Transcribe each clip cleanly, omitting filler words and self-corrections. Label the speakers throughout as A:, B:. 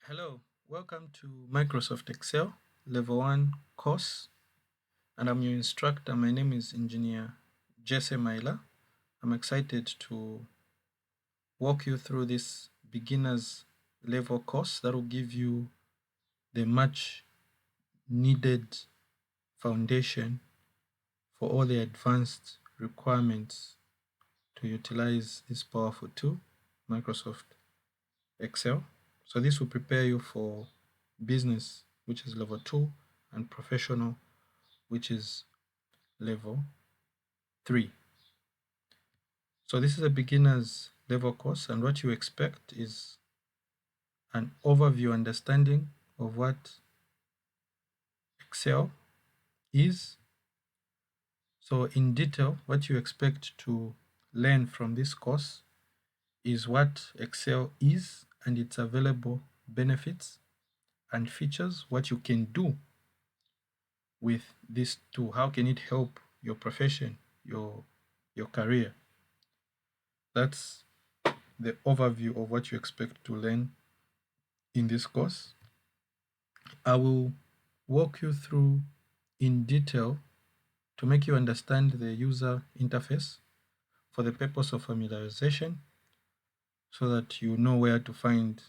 A: Hello, welcome to Microsoft Excel Level 1 course, and I'm your instructor. My name is Engineer Jesse Myla. I'm excited to walk you through this beginner's level course that will give you the much needed foundation for all the advanced requirements to utilize this powerful tool, Microsoft Excel. So this will prepare you for business, which is level 2, and professional, which is level 3. So this is a beginner's level course, and what you expect is an overview understanding of what Excel is. So in detail, what you expect to learn from this course is what Excel is and its available benefits and features, what you can do with this tool, how can it help your profession, your career. That's the overview of what you expect to learn in this course. I will walk you through in detail to make you understand the user interface for the purpose of familiarization, so that you know where to find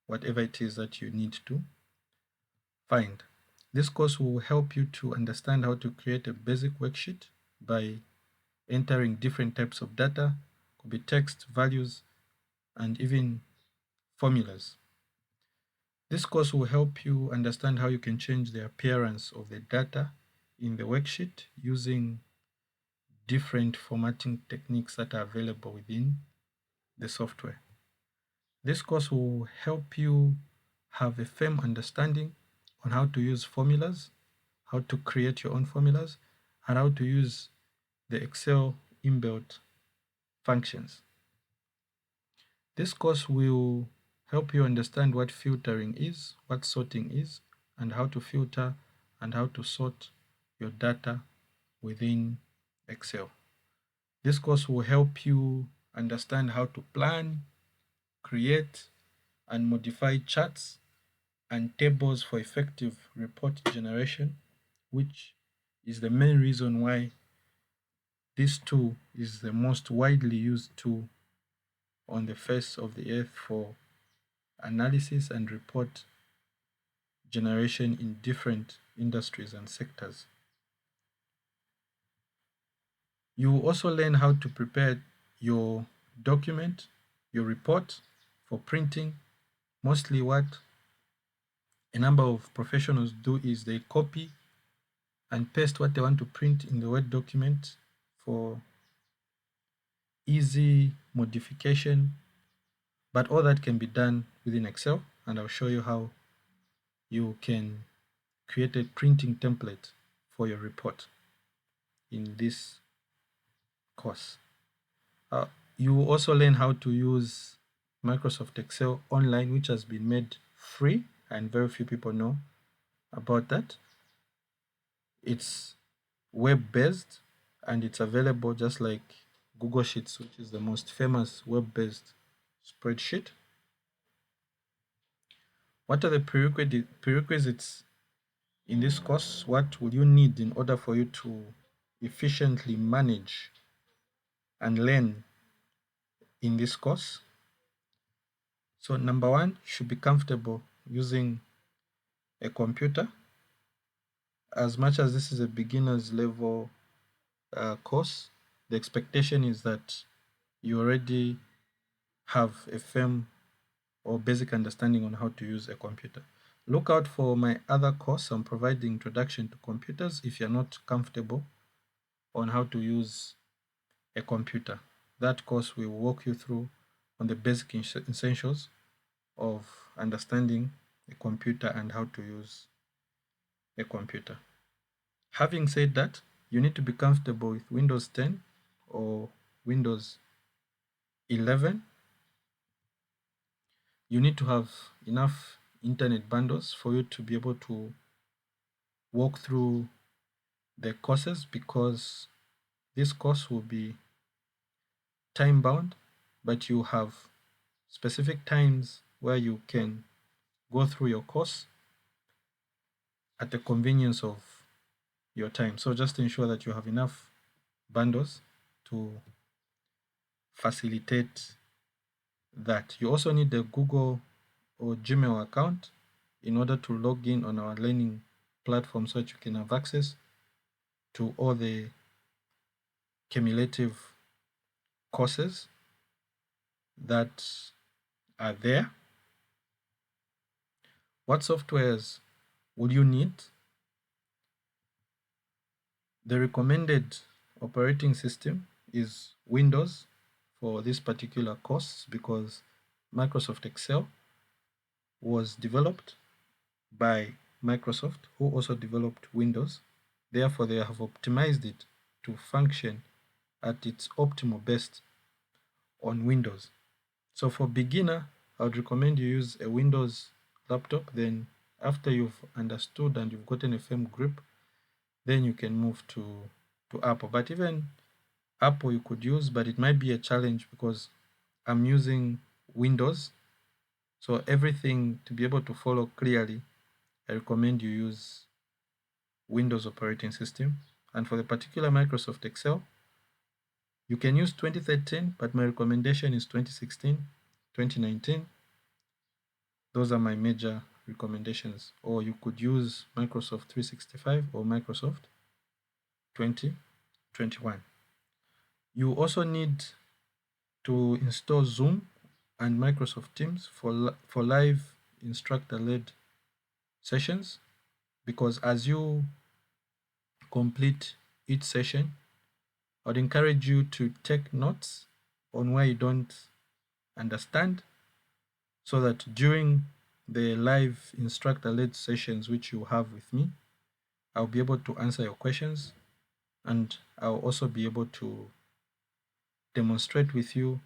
A: whatever it is that you need to find. This course will help you to understand how to create a basic worksheet by entering different types of data, could be text, values, and even formulas. This course will help you understand how you can change the appearance of the data in the worksheet using different formatting techniques that are available within the software. This course will help you have a firm understanding on how to use formulas, how to create your own formulas, and how to use the Excel inbuilt functions. This course will help you understand what filtering is, what sorting is, and how to filter and how to sort your data within Excel. This course will help you understand how to plan, create, and modify charts and tables for effective report generation, which is the main reason why this tool is the most widely used tool on the face of the earth for analysis and report generation in different industries and sectors. You will also learn how to prepare your document, your report for printing. Mostly what a number of professionals do is they copy and paste what they want to print in the Word document for easy modification, but all that can be done within Excel, and I'll show you how you can create a printing template for your report in this course. Uh, you will also learn how to use Microsoft Excel online, which has been made free, and very few people know about that. It's web-based, and it's available just like Google Sheets, which is the most famous web-based spreadsheet. What are the prerequisites in this course? What will you need in order for you to efficiently manage and learn in this course? So number one, you should be comfortable using a computer. As much as this is a beginner's level course, the expectation is that you already have a firm or basic understanding on how to use a computer. Look out for my other course. I'm providing introduction to computers if you're not comfortable on how to use a computer. That course will walk you through on the basic essentials of understanding a computer and how to use a computer. Having said that, you need to be comfortable with Windows 10 or Windows 11. You need to have enough internet bundles for you to be able to walk through the courses, because this course will be time bound, but you have specific times where you can go through your course at the convenience of your time. So just ensure that you have enough bundles to facilitate that. You also need the Google or Gmail account in order to log in on our learning platform so that you can have access to all the cumulative courses that are there. What softwares will you need? The recommended operating system is Windows for this particular course because Microsoft Excel was developed by Microsoft, who also developed Windows. Therefore, they have optimized it to function at its optimal best on Windows. So for beginner, I would recommend you use a Windows laptop. Then after you've understood and you've gotten a firm grip, then you can move to Apple. But even Apple you could use, but it might be a challenge because I'm using Windows. So everything to be able to follow clearly, I recommend you use Windows operating system. And for the particular Microsoft Excel, you can use 2013, but my recommendation is 2016, 2019. Those are my major recommendations. Or you could use Microsoft 365 or Microsoft 2021. You also need to install Zoom and Microsoft Teams for live instructor-led sessions, because as you complete each session, I would encourage you to take notes on where you don't understand, so that during the live instructor-led sessions which you have with me, I'll be able to answer your questions, and I'll also be able to demonstrate with you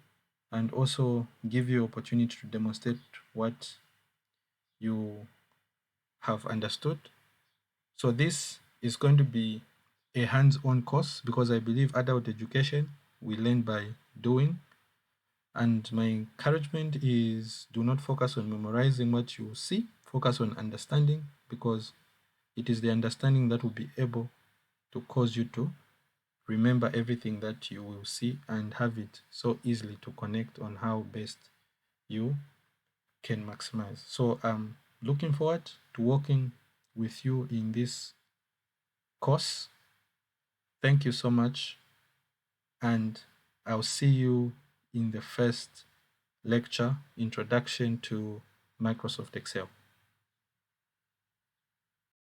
A: and also give you opportunity to demonstrate what you have understood. So this is going to be a hands-on course because I believe adult education we learn by doing. And my encouragement is, do not focus on memorizing what you see, focus on understanding, because it is the understanding that will be able to cause you to remember everything that you will see and have it so easily to connect on how best you can maximize. So I'm looking forward to working with you in this course. Thank you so much, and I'll see you in the first lecture, Introduction to Microsoft Excel.